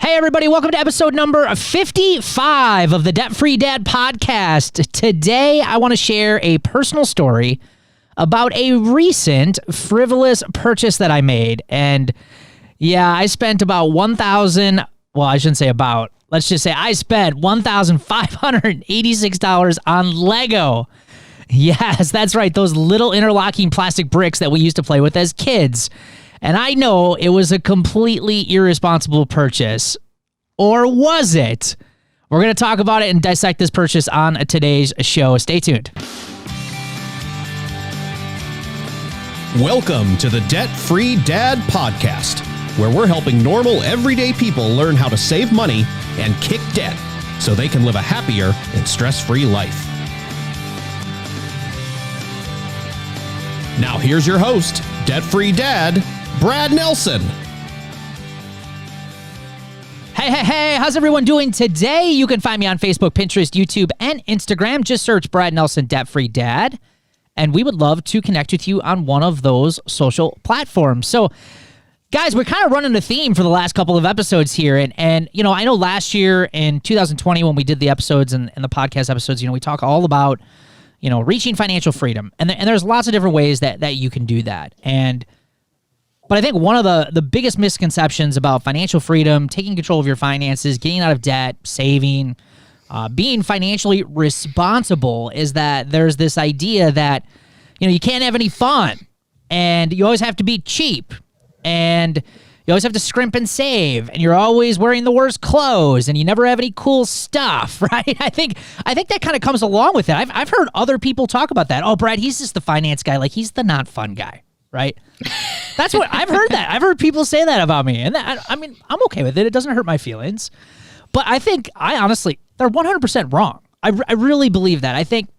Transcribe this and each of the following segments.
Hey, everybody, welcome to episode number 55 of the Debt-Free Dad podcast. Today, I want to share a personal story about a recent frivolous purchase that I made. And yeah, I spent about I shouldn't say about. Let's just say I spent $1,586 on Lego. Yes, that's right. Those little interlocking plastic bricks that we used to play with as kids. And I know it was a completely irresponsible purchase. Or was it? We're going to talk about it and dissect this purchase on today's show. Stay tuned. Welcome to the Debt-Free Dad podcast, where we're helping normal, everyday people learn how to save money and kick debt so they can live a happier and stress-free life. Now here's your host, Debt-Free Dad, Brad Nelson. Hey, how's everyone doing today? You can find me on Facebook, Pinterest, YouTube, and Instagram. Just search Brad Nelson, Debt-Free Dad, and we would love to connect with you on one of those social platforms. So, guys, we're kind of running a theme for the last couple of episodes here, and you know, I know last year in 2020 when we did the episodes and the podcast episodes, you know, we talk all about, you know, reaching financial freedom, and there's lots of different ways that you can do that, But I think one of the biggest misconceptions about financial freedom, taking control of your finances, getting out of debt, saving, being financially responsible is that there's this idea that, you know, you can't have any fun and you always have to be cheap and you always have to scrimp and save and you're always wearing the worst clothes and you never have any cool stuff, right? I think that kind of comes along with it. I've heard other people talk about that. Oh, Brad, he's just the finance guy. Like, he's the not fun guy. Right? That's what I've heard that. I've heard people say that about me. And I mean, I'm okay with it. It doesn't hurt my feelings. But I think honestly, they're 100% wrong. I really believe that. I think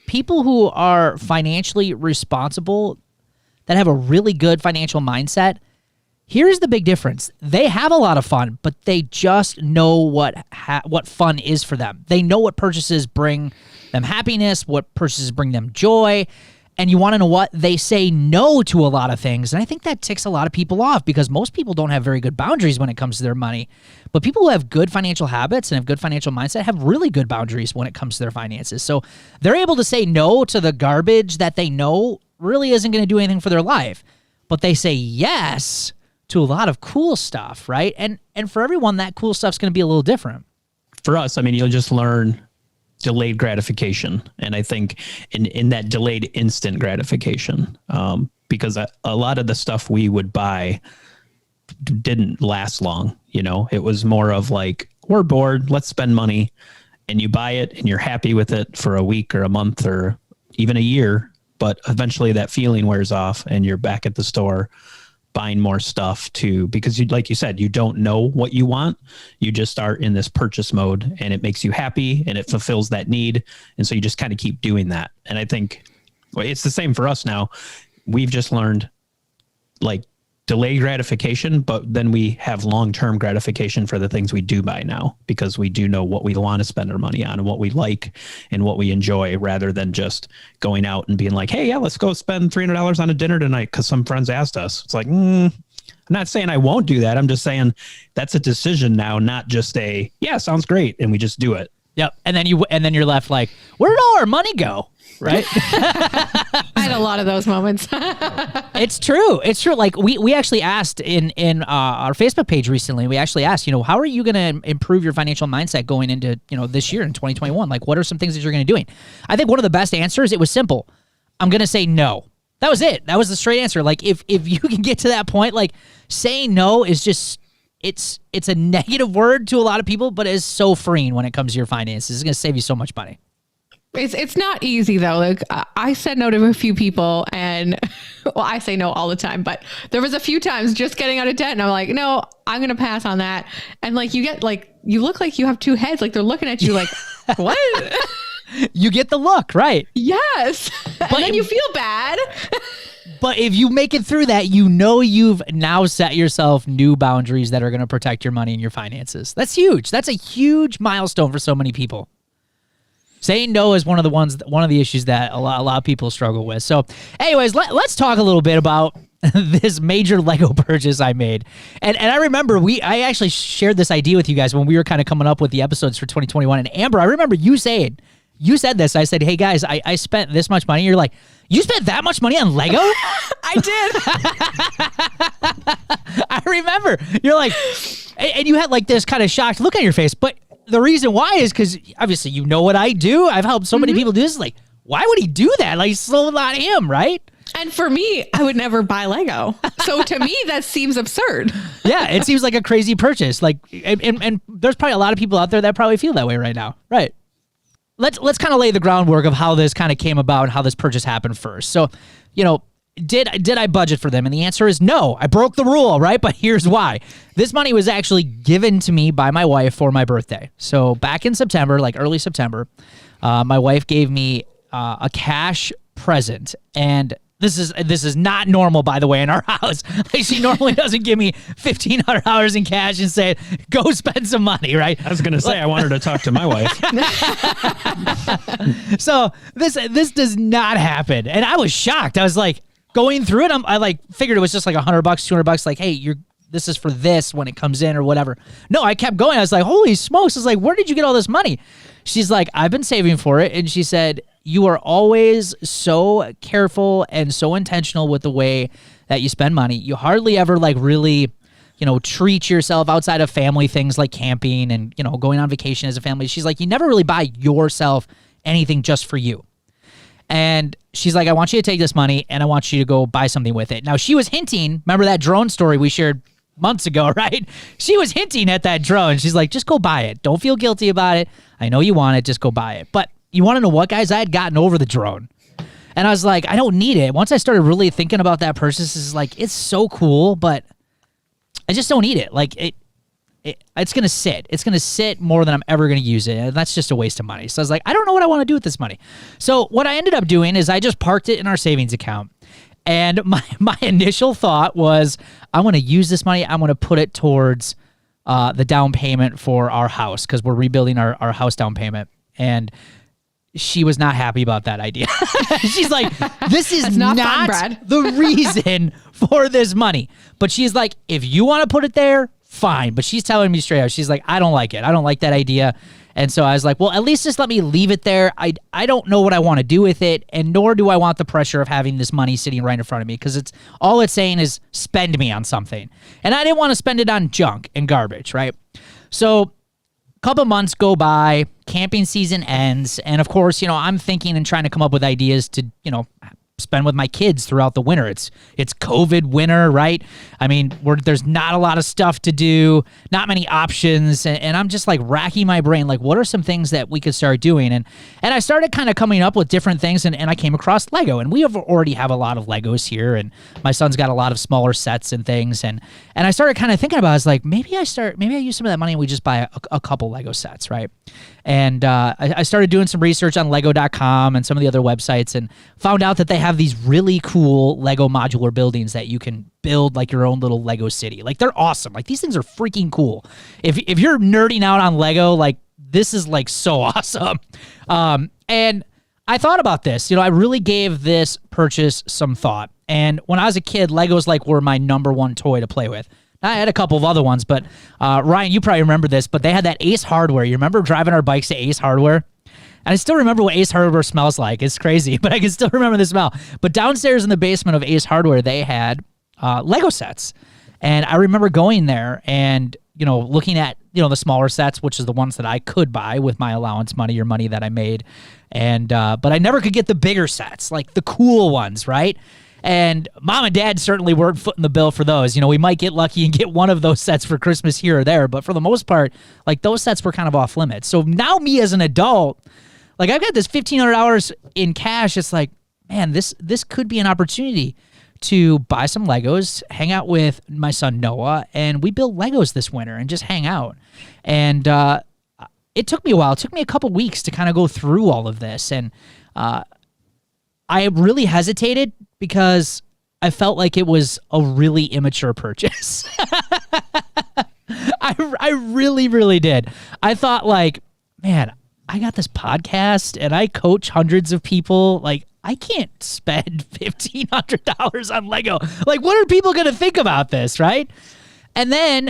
people who are financially responsible, that have a really good financial mindset, here's the big difference. They have a lot of fun, but they just know what fun is for them. They know what purchases bring them happiness, what purchases bring them joy. And you want to know what? They say no to a lot of things. And I think that ticks a lot of people off because most people don't have very good boundaries when it comes to their money. But people who have good financial habits and have good financial mindset have really good boundaries when it comes to their finances. So they're able to say no to the garbage that they know really isn't going to do anything for their life. But they say yes to a lot of cool stuff, right? And for everyone, that cool stuff's going to be a little different. For us, I mean, you'll just learn delayed gratification. And I think in that delayed instant gratification, because a lot of the stuff we would buy didn't last long. You know, it was more of like, we're bored, let's spend money. And you buy it and you're happy with it for a week or a month or even a year. But eventually that feeling wears off and you're back at the store buying more stuff because you, like you said, you don't know what you want. You just are in this purchase mode and it makes you happy and it fulfills that need. And so you just kind of keep doing that. And I think it's the same for us now. We've just learned like delayed gratification, but then we have long-term gratification for the things we do buy now because we do know what we want to spend our money on and what we like and what we enjoy rather than just going out and being like, hey, yeah, let's go spend $300 on a dinner tonight because some friends asked us. It's like, I'm not saying I won't do that. I'm just saying that's a decision now, not just yeah, sounds great. And we just do it. Yep. And then you're left like, where did all our money go? Right? I had a lot of those moments. It's true. Like we actually asked in our Facebook page recently, we actually asked, you know, how are you going to improve your financial mindset going into, you know, this year in 2021? Like, what are some things that you're going to be doing? I think one of the best answers, it was simple. I'm going to say no. That was it. That was the straight answer. Like if you can get to that point, like saying no is just, it's a negative word to a lot of people, but it is so freeing when it comes to your finances. It's going to save you so much money. It's not easy though. Like I said no to a few people and well, I say no all the time, but there was a few times just getting out of debt and I'm like, no, I'm going to pass on that. And like, you look like you have two heads. Like they're looking at you like, what? You get the look, right? Yes. But and then you feel bad. But if you make it through that, you know you've now set yourself new boundaries that are going to protect your money and your finances. That's huge. That's a huge milestone for so many people. Saying no is one of the issues that a lot of people struggle with. So anyways, let's talk a little bit about this major Lego purchase I made. And I remember I actually shared this idea with you guys when we were kind of coming up with the episodes for 2021. And Amber, I remember you said this. I said, hey guys, I spent this much money. You're like, you spent that much money on Lego? I did. I remember. You're like, and you had like this kind of shocked look on your face. But the reason why is because obviously you know what I do. I've helped so many people do this. Like, why would he do that? Like, it's so not him, right? And for me, I would never buy Lego. So to me, that seems absurd. Yeah, it seems like a crazy purchase. Like, and there's probably a lot of people out there that probably feel that way right now. Right. Let's kind of lay the groundwork of how this kind of came about and how this purchase happened first. So, did I budget for them? And the answer is no. I broke the rule, right? But here's why. This money was actually given to me by my wife for my birthday. So back in September, like early September, my wife gave me a cash present. And this is not normal, by the way, in our house. Like, she normally doesn't give me $1,500 in cash and say, go spend some money, right? I was going to say, I wanted to talk to my wife. So this does not happen. And I was shocked. I was like going through it. I like figured it was just like $100, $200. Like, hey, this is for this when it comes in or whatever. No, I kept going. I was like, holy smokes. I was like, where did you get all this money? She's like, I've been saving for it. And she said, you are always so careful and so intentional with the way that you spend money. You hardly ever like really, treat yourself outside of family things like camping and, going on vacation as a family. She's like, you never really buy yourself anything just for you. And she's like, I want you to take this money and I want you to go buy something with it. Now, she was hinting, remember that drone story we shared months ago, right? She was hinting at that drone. She's like, just go buy it. Don't feel guilty about it. I know you want it. Just go buy it. But you want to know what, guys? I had gotten over the drone. And I was like, I don't need it. Once I started really thinking about that purchase, it's like, it's so cool, but I just don't need it. Like, it's going to sit. It's going to sit more than I'm ever going to use it. And that's just a waste of money. So I was like, I don't know what I want to do with this money. So what I ended up doing is I just parked it in our savings account. And my initial thought was, I want to use this money. I want to put it towards the down payment for our house because we're rebuilding our house down payment. And she was not happy about that idea. She's like, this is not fun, Brad. the reason for this money. But she's like, if you want to put it there, fine. But she's telling me straight out, she's like, I don't like it. I don't like that idea. And so I was like, well, at least just let me leave it there. I don't know what I want to do with it, and nor do I want the pressure of having this money sitting right in front of me because it's all it's saying is spend me on something. And I didn't want to spend it on junk and garbage, right? So couple months go by, camping season ends, and of course, I'm thinking and trying to come up with ideas to, spend with my kids throughout the winter. It's COVID winter, right? I mean, there's not a lot of stuff to do, not many options, and I'm just like racking my brain, like what are some things that we could start doing? And I started kind of coming up with different things, and I came across Lego, and we already have a lot of Legos here, and my son's got a lot of smaller sets and things, and I started kind of thinking about it. I was like, maybe I use some of that money and we just buy a couple Lego sets, right? And I started doing some research on Lego.com and some of the other websites and found out that they have these really cool Lego modular buildings that you can build like your own little Lego city. Like, they're awesome. Like, these things are freaking cool. If you're nerding out on Lego, like, this is like so awesome. And I thought about this. I really gave this purchase some thought. And when I was a kid, Legos were my number one toy to play with. I had a couple of other ones, but Ryan, you probably remember this, but they had that Ace Hardware. You remember driving our bikes to Ace Hardware? And I still remember what Ace Hardware smells like. It's crazy, but I can still remember the smell. But downstairs in the basement of Ace Hardware, they had Lego sets. And I remember going there and, looking at, the smaller sets, which is the ones that I could buy with my allowance money or money that I made. And but I never could get the bigger sets, like the cool ones, right? And mom and dad certainly weren't footing the bill for those. We might get lucky and get one of those sets for Christmas here or there, but for the most part, those sets were kind of off limits. So now me as an adult, I've got this $1,500 in cash. It's like, man, this could be an opportunity to buy some Legos, hang out with my son Noah, and we build Legos this winter and just hang out. And it took me a while. It took me a couple weeks to kind of go through all of this. And I really hesitated because I felt like it was a really immature purchase. I really, really did. I thought man, I got this podcast and I coach hundreds of people. I can't spend $1,500 on Lego. Like, what are people going to think about this, right? And then,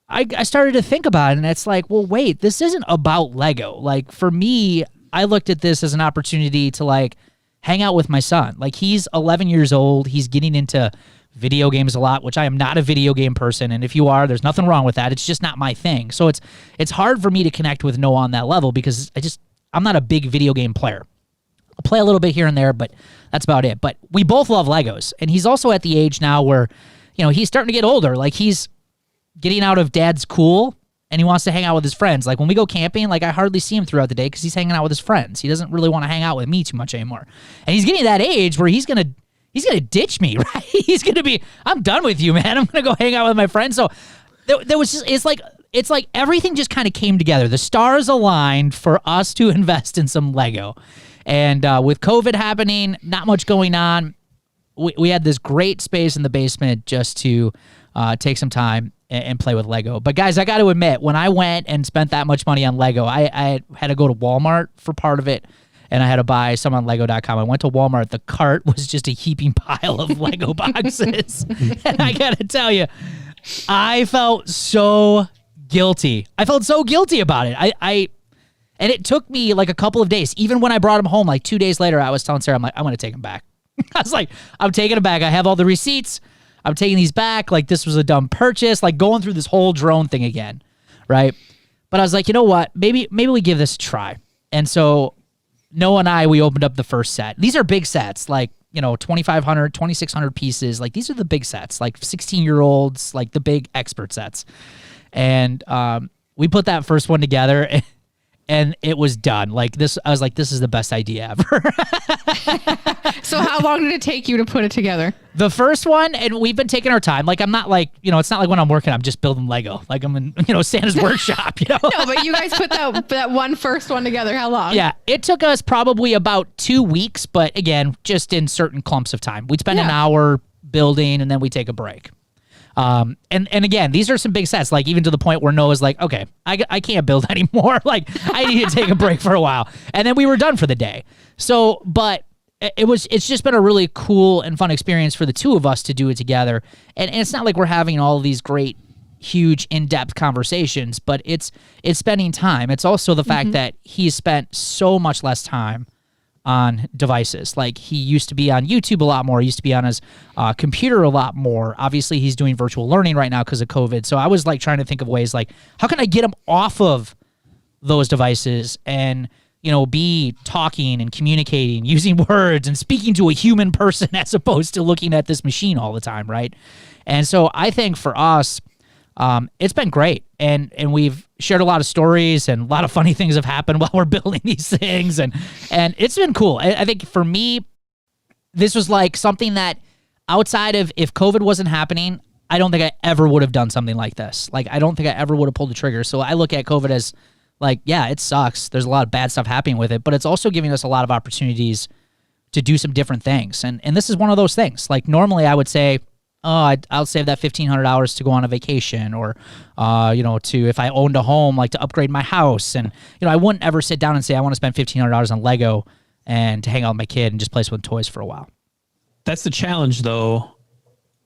I started to think about it, and it's like, well, wait, this isn't about Lego. Like, for me, I looked at this as an opportunity to, like, hang out with my son. Like, he's 11 years old. He's getting into video games a lot, which I am not a video game person. And if you are, there's nothing wrong with that. It's just not my thing. So it's hard for me to connect with Noah on that level because I'm not a big video game player. I'll play a little bit here and there, but that's about it. But we both love Legos. And he's also at the age now where, he's starting to get older. Like, he's getting out of dad's cool and he wants to hang out with his friends. Like, when we go camping, like, I hardly see him throughout the day because he's hanging out with his friends. He doesn't really want to hang out with me too much anymore. And he's getting to that age where he's going to ditch me, right? He's going to be, I'm done with you, man. I'm going to go hang out with my friends. So there was just, it's like everything just kind of came together. The stars aligned for us to invest in some Lego. And with COVID happening, not much going on, we had this great space in the basement just to take some time and play with Lego. But guys, I got to admit, when I went and spent that much money on Lego, I had to go to Walmart for part of it. And I had to buy some on Lego.com. I went to Walmart. The cart was just a heaping pile of Lego boxes. And I got to tell you, I felt so guilty. I felt so guilty about it. And it took me like a couple of days. Even when I brought them home, like 2 days later, I was telling Sarah, I'm like, I'm going to take them back. I was like, I'm taking them back. I have all the receipts. I'm taking these back. Like, this was a dumb purchase. Like, going through this whole drone thing again, right? But I was like, you know what? Maybe we give this a try. And so Noah and I, we opened up the first set. These are big sets, like, 2,500, 2,600 pieces. Like, these are the big sets, like 16-year-olds, like the big expert sets. And we put that first one together, and it was done. Like, this, I was like, this is the best idea ever. So how long did it take you to put it together? The first one, and we've been taking our time. Like, I'm not like, it's not like when I'm working, I'm just building Lego. Like, I'm in, Santa's workshop, No, but you guys put that first one together. How long? Yeah, it took us probably about 2 weeks, but again, just in certain clumps of time. We'd spend an hour building, and then we take a break. And again, these are some big sets, like even to the point where Noah's like, okay, I can't build anymore. Like, I need to take a break for a while. And then we were done for the day. So, but it's just been a really cool and fun experience for the two of us to do it together. And it's not like we're having all of these great, huge, in-depth conversations, but it's spending time. It's also the fact that he's spent so much less time on devices. Like, he used to be on YouTube a lot more. He used to be on his computer a lot more. Obviously, he's doing virtual learning right now because of COVID. So I was like trying to think of ways like, how can I get him off of those devices and, be talking and communicating, using words and speaking to a human person as opposed to looking at this machine all the time, right? And so I think for us, it's been great. And we've shared a lot of stories, and a lot of funny things have happened while we're building these things. And it's been cool. I think for me, this was like something that outside of, if COVID wasn't happening, I don't think I ever would have done something like this. Like, I don't think I ever would have pulled the trigger. So I look at COVID as like, yeah, it sucks. There's a lot of bad stuff happening with it, but it's also giving us a lot of opportunities to do some different things. And this is one of those things. Like, normally I would say, oh, I'll save that $1,500 to go on a vacation, or, to, if I owned a home, like to upgrade my house. And, I wouldn't ever sit down and say, I want to spend $1,500 on Lego and to hang out with my kid and just play with toys for a while. That's the challenge, though.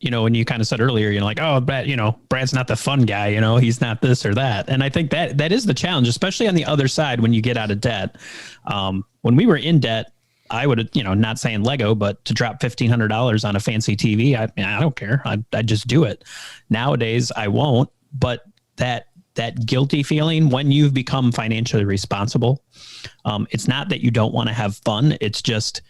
When you kind of said earlier, like, oh, Brad's not the fun guy, he's not this or that. And I think that is the challenge, especially on the other side when you get out of debt. When we were in debt, I would have, not saying Lego, but to drop $1,500 on a fancy TV, I don't care. I just do it. Nowadays, I won't. But that guilty feeling when you've become financially responsible, it's not that you don't want to have fun. It's just,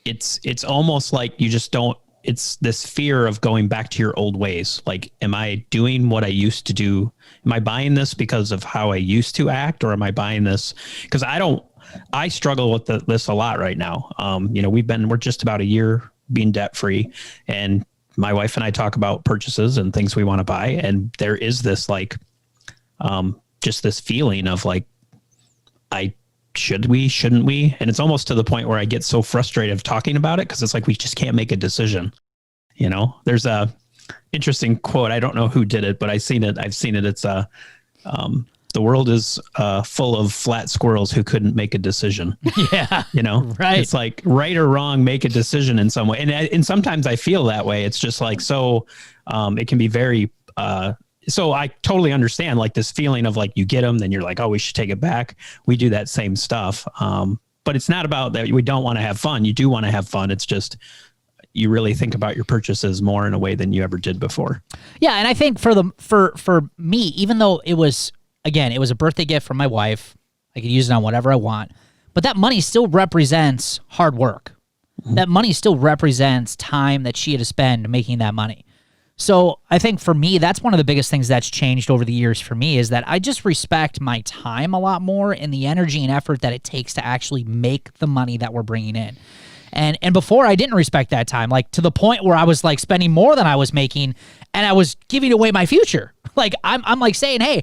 it's almost like you just don't. It's this fear of going back to your old ways. Like, am I doing what I used to do? Am I buying this because of how I used to act, or am I buying this because I struggle with this a lot right now. We're just about a year being debt free, and my wife and I talk about purchases and things we want to buy. And there is this just this feeling of like, shouldn't we? And it's almost to the point where I get so frustrated of talking about it, because it's like, we just can't make a decision. There's a interesting quote. I don't know who did it, but I've seen it. It's the world is full of flat squirrels who couldn't make a decision. Yeah. Right. It's like right or wrong, make a decision in some way. And sometimes I feel that way. It's just like, so it can be very, so I totally understand like this feeling of like you get them, then you're like, oh, we should take it back. We do that same stuff. But it's not about that. We don't want to have fun. You do want to have fun. It's just, you really think about your purchases more in a way than you ever did before. Yeah. And I think for me, even though it was a birthday gift from my wife, I could use it on whatever I want, but that money still represents hard work. Mm-hmm. That money still represents time that she had to spend making that money. So I think for me, that's one of the biggest things that's changed over the years for me is that I just respect my time a lot more and the energy and effort that it takes to actually make the money that we're bringing in. And before I didn't respect that time, like to the point where I was like spending more than I was making and I was giving away my future. Like I'm like saying, hey,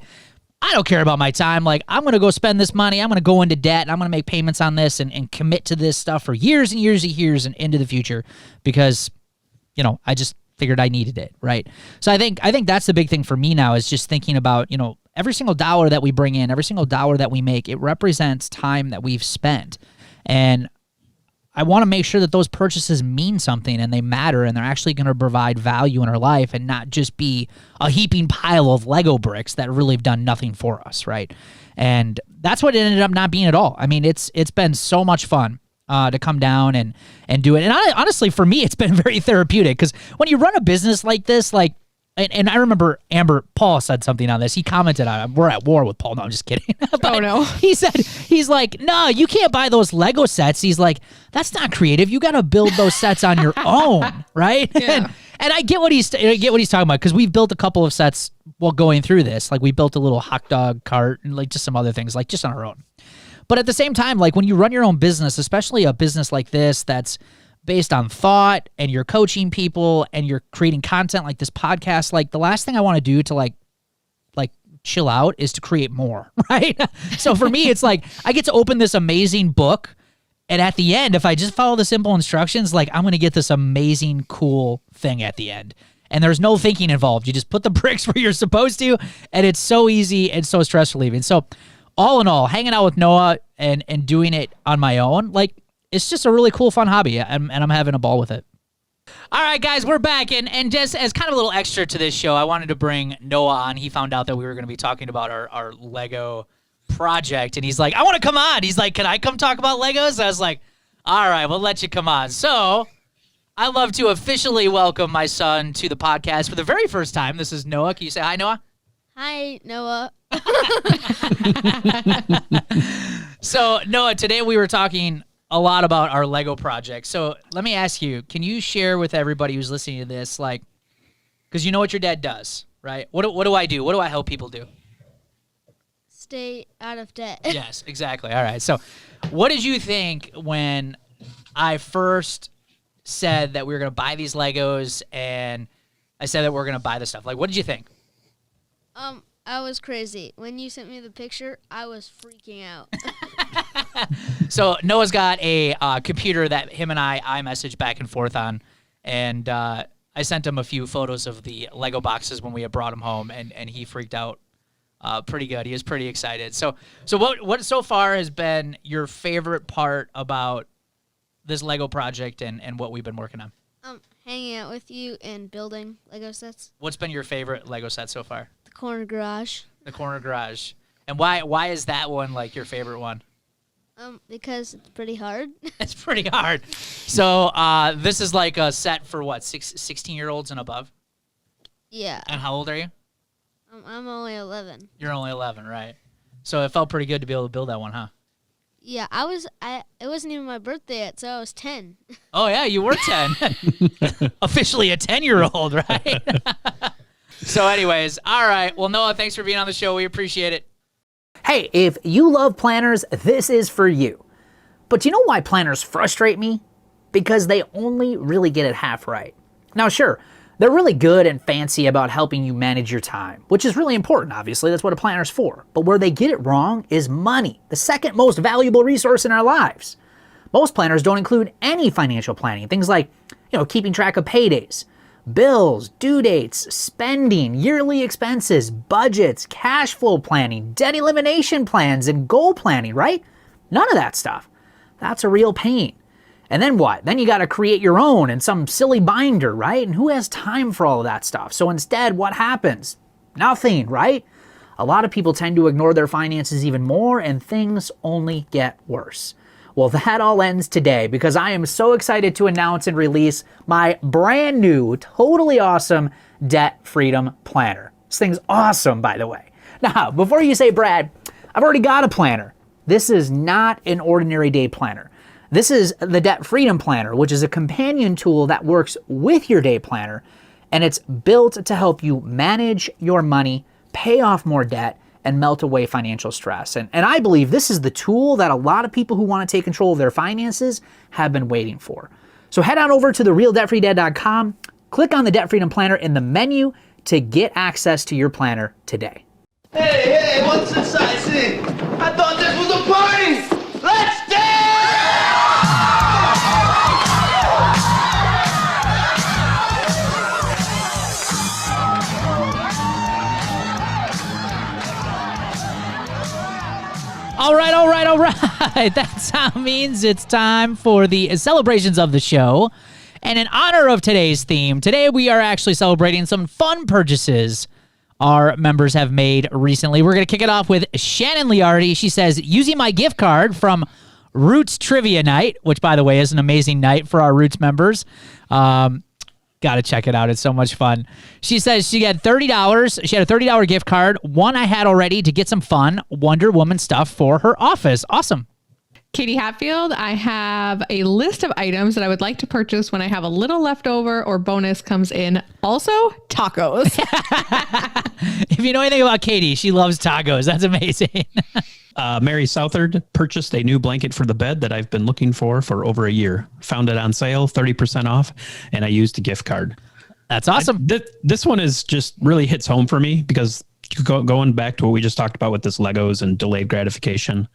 I don't care about my time. Like I'm going to go spend this money. I'm going to go into debt and I'm going to make payments on this and commit to this stuff for years and years and years and into the future because, I just figured I needed it, right? So I think that's the big thing for me now is just thinking about, every single dollar that we bring in, every single dollar that we make, it represents time that we've spent. And I want to make sure that those purchases mean something and they matter and they're actually going to provide value in our life and not just be a heaping pile of Lego bricks that really have done nothing for us, right? And that's what it ended up not being at all. I mean, it's been so much fun to come down and do it. And honestly, for me, it's been very therapeutic because when you run a business like this, like, and I remember Paul said something on this. He commented on it. We're at war with Paul. No, I'm just kidding. Oh, no. He's like, no, you can't buy those Lego sets. He's like, that's not creative. You got to build those sets on your own, right? Yeah. And I get what he's talking about because we've built a couple of sets while going through this. Like we built a little hot dog cart and like just some other things, like just on our own. But at the same time, like when you run your own business, especially a business like this that's based on thought and you're coaching people and you're creating content like this podcast, like the last thing I want to do to like chill out is to create more, right? So for me, it's like I get to open this amazing book and at the end, if I just follow the simple instructions, like I'm going to get this amazing, cool thing at the end. And there's no thinking involved. You just put the bricks where you're supposed to and it's so easy and so stress relieving. So all in all, hanging out with Noah and doing it on my own, like it's just a really cool, fun hobby, and I'm having a ball with it. All right, guys, we're back, and just as kind of a little extra to this show, I wanted to bring Noah on. He found out that we were going to be talking about our Lego project, and he's like, I want to come on. He's like, can I come talk about Legos? I was like, all right, we'll let you come on. So I'd love to officially welcome my son to the podcast for the very first time. This is Noah. Can you say hi, Noah? Hi, Noah. So, Noah, today we were talking a lot about our Lego project. So let me ask you, can you share with everybody who's listening to this, like, because you know what your dad does, right? What do I do? What do I help people do? Stay out of debt. Yes, exactly. All right. So what did you think when I first said that we were going to buy these Legos and I said that we're going to buy this stuff? Like, what did you think? I was crazy. When you sent me the picture, I was freaking out. So Noah's got a computer that him and I messaged back and forth on, and I sent him a few photos of the Lego boxes when we had brought him home, and he freaked out pretty good. He was pretty excited. So what so far has been your favorite part about this Lego project and what we've been working on? Hanging out with you and building Lego sets. What's been your favorite Lego set so far? The corner garage. The corner garage. And why is that one like your favorite one? Because it's pretty hard. It's pretty hard. So this is like a set for what, 16-year-olds and above? Yeah. And how old are you? I'm only 11. You're only 11, right? So it felt pretty good to be able to build that one, huh? Yeah, it wasn't even my birthday yet, so I was 10. Oh, yeah, you were 10. Officially a 10-year-old, right? So anyways, all right. Well, Noah, thanks for being on the show. We appreciate it. Hey, if you love planners, this is for you. But do you know why planners frustrate me? Because they only really get it half right. Now, sure, they're really good and fancy about helping you manage your time, which is really important, obviously. That's what a planner's for. But where they get it wrong is money, the second most valuable resource in our lives. Most planners don't include any financial planning, things like, keeping track of paydays, Bills, due dates, spending, yearly expenses, budgets, cash flow planning, debt elimination plans, and goal planning, right? None of that stuff. That's a real pain. And then what? Then you got to create your own in some silly binder, right? And who has time for all of that stuff? So instead, what happens? Nothing, right? A lot of people tend to ignore their finances even more, and things only get worse. Well, that all ends today because I am so excited to announce and release my brand new, totally awesome Debt Freedom Planner. This thing's awesome, by the way. Now, before you say, Brad, I've already got a planner. This is not an ordinary day planner. This is the Debt Freedom Planner, which is a companion tool that works with your day planner, and it's built to help you manage your money, pay off more debt, and melt away financial stress. And I believe this is the tool that a lot of people who want to take control of their finances have been waiting for. So head on over to therealdebtfreedad.com, click on the Debt Freedom Planner in the menu to get access to your planner today. Hey, what's this I see? I thought this was a party! Let's dance! All right. That sound means it's time for the celebrations of the show. And in honor of today's theme, today we are actually celebrating some fun purchases our members have made recently. We're going to kick it off with Shannon Liardi. She says, using my gift card from Roots Trivia Night, which, by the way, is an amazing night for our Roots members. Got to check it out. It's so much fun. She says she had $30. She had a $30 gift card. One I had already to get some fun Wonder Woman stuff for her office. Awesome. Katie Hatfield, I have a list of items that I would like to purchase when I have a little leftover or bonus comes in. Also, tacos. If you know anything about Katie, she loves tacos. That's amazing. Mary Southard purchased a new blanket for the bed that I've been looking for over a year. Found it on sale, 30% off, and I used a gift card. That's awesome. This one is just really hits home for me because going back to what we just talked about with this Legos and delayed gratification,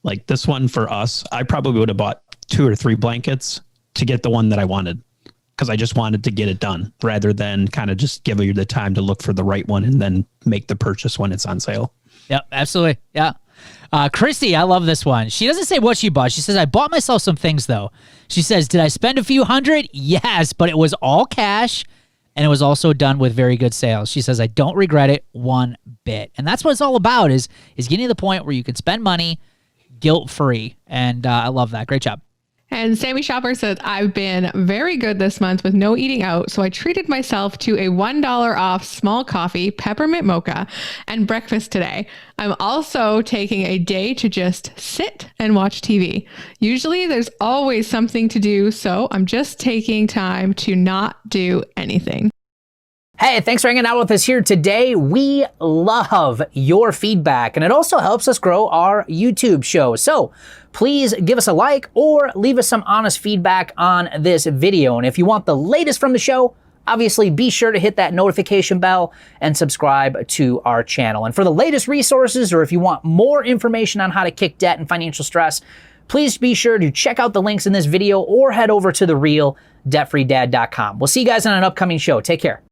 like this one for us, I probably would have bought 2 or 3 blankets to get the one that I wanted because I just wanted to get it done rather than kind of just give you the time to look for the right one and then make the purchase when it's on sale. Yep, absolutely. Yeah. Christy, I love this one. She doesn't say what she bought. She says, I bought myself some things, though. She says, did I spend a few hundred? Yes, but it was all cash, and it was also done with very good sales. She says, I don't regret it one bit. And that's what it's all about, is getting to the point where you can spend money guilt-free. And I love that. Great job. And Sammy Shopper says, I've been very good this month with no eating out, so I treated myself to a $1 off small coffee, peppermint mocha, and breakfast today. I'm also taking a day to just sit and watch TV. Usually there's always something to do, so I'm just taking time to not do anything. Hey, thanks for hanging out with us here today. We love your feedback, and it also helps us grow our YouTube show. So please give us a like or leave us some honest feedback on this video. And if you want the latest from the show, obviously be sure to hit that notification bell and subscribe to our channel. And for the latest resources, or if you want more information on how to kick debt and financial stress, please be sure to check out the links in this video or head over to therealdebtfreedad.com. We'll see you guys on an upcoming show. Take care.